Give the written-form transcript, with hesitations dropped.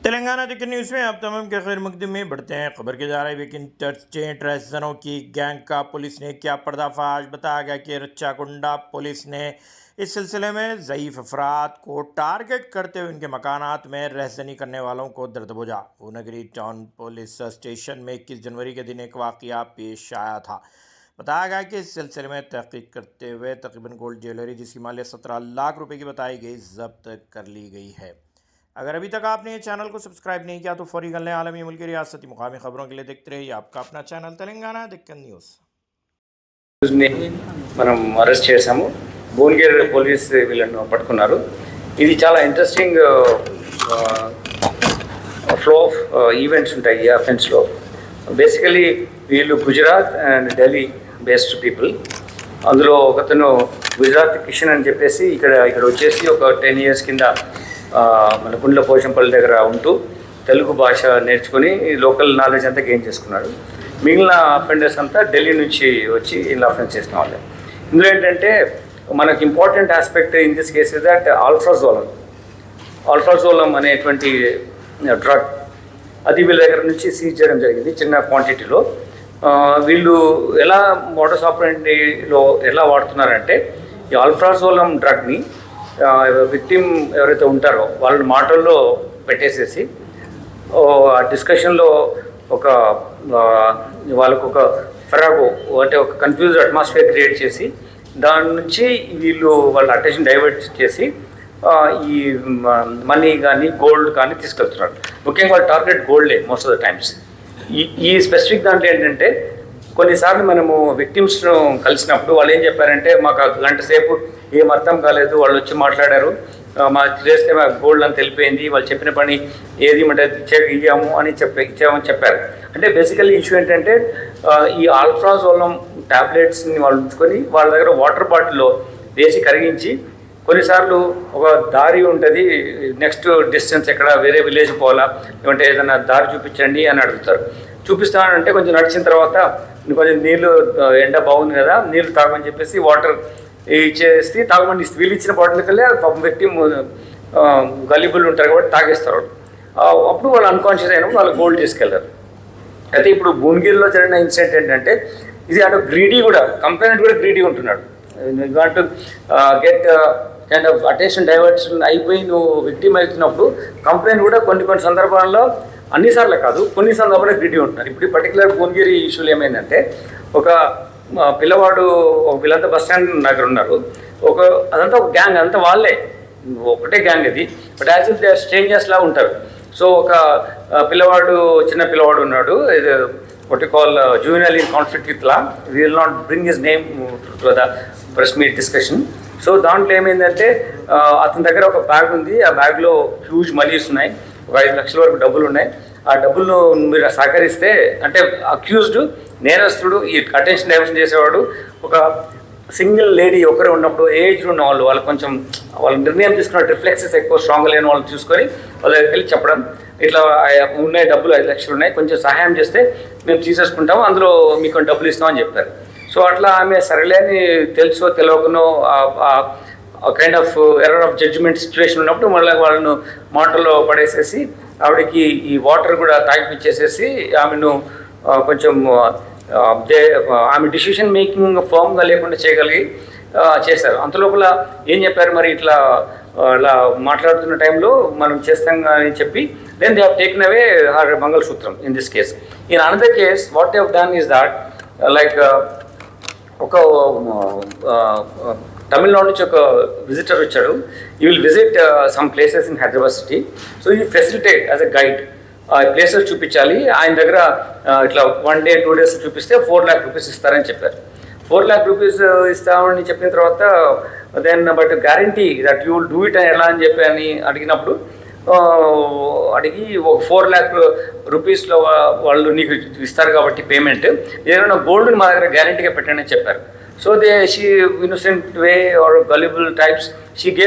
तेलंगाना दिक्कत न्यूज़ में आप तमाम के खैर मकदम में बढ़ते हैं। खबर के जा रहे लेकिन ट्रेजरों की गैंग का पुलिस ने किया पर्दाफाश। बताया गया कि रच्चाकुंडा पुलिस ने इस सिलसिले में ज़ईफ़ अफराद को टारगेट करते हुए उनके मकानात में रहसनी करने वालों को दर्द बुझा। भूनगरी टाउन पुलिस स्टेशन में 21 जनवरी के दिन एक वाक़या पेश आया था। बताया गया कि इस सिलसिले में तहकीक करते हुए तकरीबन गोल्ड ज्वेलरी जिसकी मालियत 17 लाख रुपए की बताई गई जब्त कर ली गई है। अगर अभी तक आपने ये चैनल को सब्सक्राइब नहीं किया तो फौरी कर लें। आलमी मुल्क की रियासती मुकामी खबरों के लिए देखते रहिए आपका अपना चैनल तेलंगाना दिक्कत न्यूज़। మనం అరెస్ట్ చేశాము. భువనగిరి పోలీస్ వీళ్ళను పట్టుకున్నారు. ఇది చాలా ఇంట్రెస్టింగ్ ఫ్లో ఆఫ్ ఈవెంట్స్ ఉంటాయి ఈ అఫెన్స్లో. బేసికలీ వీళ్ళు Gujarat and Delhi based people. అందులో ఒకతను గుజరాత్ కిషన్ అని చెప్పేసి ఇక్కడ వచ్చేసి ఒక 10 years కింద మన గుండ్ల పోచంపల్లి దగ్గర ఉంటూ తెలుగు భాష నేర్చుకుని లోకల్ నాలెడ్జ్ అంతా గెయిన్ చేసుకున్నాడు. మిగిలిన అఫెండర్స్ అంతా ఢిల్లీ నుంచి వచ్చి ఇలా అఫెన్స్ చేసిన వాళ్ళే. ఇందులో ఏంటంటే మనకు important aspect in this case is that alprazolam అనేటువంటి డ్రగ్ అది వీళ్ళ దగ్గర నుంచి సీజ్ చేయడం జరిగింది చిన్న క్వాంటిటీలో. వీళ్ళు ఎలా మోడస్ ఆపరెండిలో ఎలా వాడుతున్నారంటే ఈ ఆల్ఫ్రాజోలం డ్రగ్ని విక్టిమ్ ఎవరైతే ఉంటారో వాళ్ళ మాటల్లో పెట్టేసేసి ఆ డిస్కషన్లో వాళ్ళకు ఒక ఫెరాగో అంటే ఒక కన్ఫ్యూజ్డ్ అట్మాస్ఫియర్ క్రియేట్ చేసి దాని నుంచి వీళ్ళు వాళ్ళ అటెన్షన్ డైవర్ట్ చేసి ఈ మనీ కానీ గోల్డ్ కానీ తీసుకెళ్తున్నారు. ముఖ్యంగా వాళ్ళ టార్గెట్ గోల్డే మోస్ట్ ఆఫ్ ద టైమ్స్. ఈ స్పెసిఫిక్ దాంట్లో ఏంటంటే కొన్నిసార్లు మనము విక్టిమ్స్ను కలిసినప్పుడు వాళ్ళు ఏం చెప్పారంటే మాకు గంట సేపు ఏం అర్థం కాలేదు, వాళ్ళు వచ్చి మాట్లాడారు, మా చేస్తే మా గోల్డ్ అని తెలిపోయింది, వాళ్ళు చెప్పిన పని ఏది అంటే ఇచ్చామని చెప్పారు. అంటే బేసికల్లీ ఇష్యూ ఏంటంటే ఈ ఆల్ఫ్రాజోలం ట్యాబ్లెట్స్ని వాళ్ళు ఉంచుకొని వాళ్ళ దగ్గర వాటర్ బాటిల్లో వేసి కరిగించి కొన్నిసార్లు ఒక దారి ఉంటుంది, నెక్స్ట్ డిస్టెన్స్ ఎక్కడ వేరే విలేజ్ పోవాలా లేదంటే ఏదైనా దారి చూపించండి అని అడుగుతారు. చూపిస్తానంటే కొంచెం నడిచిన తర్వాత కొంచెం నీళ్ళు ఎండ బాగుంది కదా నీళ్ళు తాగమని చెప్పేసి వాటర్ ఇచ్చేసి తాగమని వీళ్ళు ఇచ్చిన బాటిల్ కల్లా విక్టిమ్ గలీబుల్ ఉంటారు కాబట్టి తాగేస్తారు. అప్పుడు వాళ్ళు అన్కాన్షియస్ అయినప్పుడు వాళ్ళు గోల్డ్ తీసుకెళ్తారు. అయితే ఇప్పుడు భువనగిరిలో జరిగిన ఇన్సిడెంట్ ఏంటంటే ఇది అటు గ్రీడీ కూడా కంప్లైంట్ కూడా గ్రీడీ ఉంటున్నాడు. Want to get kind of attention diversion అయిపోయి నువ్వు విక్టిమ్ అవుతున్నప్పుడు కంప్లైంట్ కూడా కొన్ని సందర్భాల్లో అన్నిసార్లు కాదు కొన్ని సందర్భాల్లో గ్రీడీ ఉంటున్నారు. ఇప్పుడు పర్టికులర్ భువనగిరి ఇష్యూలు ఏమైందంటే ఒక పిల్లవాడు వీళ్ళంతా బస్ స్టాండ్ దగ్గర ఉన్నారు. అదంతా ఒక గ్యాంగ్, అంతా వాళ్ళే ఒకటే గ్యాంగ్ అది. But as if they are strangers లా ఉంటారు. సో ఒక చిన్న పిల్లవాడు ఉన్నాడు, ఇది what you call juvenile in conflict with law. We will not bring his name to the press meet discussion. So దాంట్లో ఏమైందంటే అతని దగ్గర ఒక బ్యాగ్ ఉంది, ఆ బ్యాగ్లో హ్యూజ్ మనీస్ ఉన్నాయి, ఒక 5 లక్షల వరకు డబ్బులు ఉన్నాయి. ఆ డబ్బులను మీరు సహకరిస్తే అంటే అక్యూజ్డ్ నేరస్తుడు ఈ అటెన్షన్ డైవర్షన్ చేసేవాడు ఒక సింగిల్ లేడీ ఒకరే ఉన్నప్పుడు ఏజ్ ఉన్న వాళ్ళు కొంచెం వాళ్ళ నిర్ణయం తీసుకున్న రిఫ్లెక్సెస్ ఎక్కువ స్ట్రాంగ్ లేని వాళ్ళు చూసుకొని వాళ్ళ దగ్గరికి వెళ్ళి చెప్పడం ఇట్లా ఉన్నాయి డబ్బులు 5 లక్షలు ఉన్నాయి, కొంచెం సహాయం చేస్తే మేము తీసేసుకుంటాము, అందులో మీకు డబ్బులు ఇస్తామని చెప్పారు. సో అట్లా ఆమె సరేలే అని తెలుసో తెలియకనో kind of error of judgement situation ఉన్నప్పుడు మళ్ళీ వాళ్ళను మాటల్లో పడేసేసి ఆవిడకి ఈ వాటర్ కూడా తాగిపించేసేసి ఆమెను కొంచెం ఆమె డిసిషన్ మేకింగ్ ఫామ్గా లేకుండా చేశారు. అంతలోపల ఏం చెప్పారు మరి ఇట్లా మాట్లాడుతున్న టైంలో మనం చేస్తాం అని చెప్పి then they have taken away her mangalsutra in this case. In another case what they have done is that like ఒక తమిళనాడు నుంచి ఒక విజిటర్ వచ్చాడు. You will visit some places in Hyderabad city. So you facilitate as a guide ఆ ప్లేసెస్ చూపించాలి. ఆయన దగ్గర ఇట్లా 1 day 2 days చూపిస్తే 4 lakh rupees ఇస్తారని చెప్పారు. 4 lakh rupees ఇస్తామని చెప్పిన తర్వాత then but guarantee that you will do it అని ఎలా అని చెప్పి అని అడిగినప్పుడు అడిగి ఒక 4 lakh rupees వాళ్ళు నీకు ఇస్తారు కాబట్టి పేమెంట్ ఏదైనా గోల్డ్ని మా దగ్గర గ్యారంటీగా పెట్టండి అని చెప్పారు. So she innocent way or gullible types she gave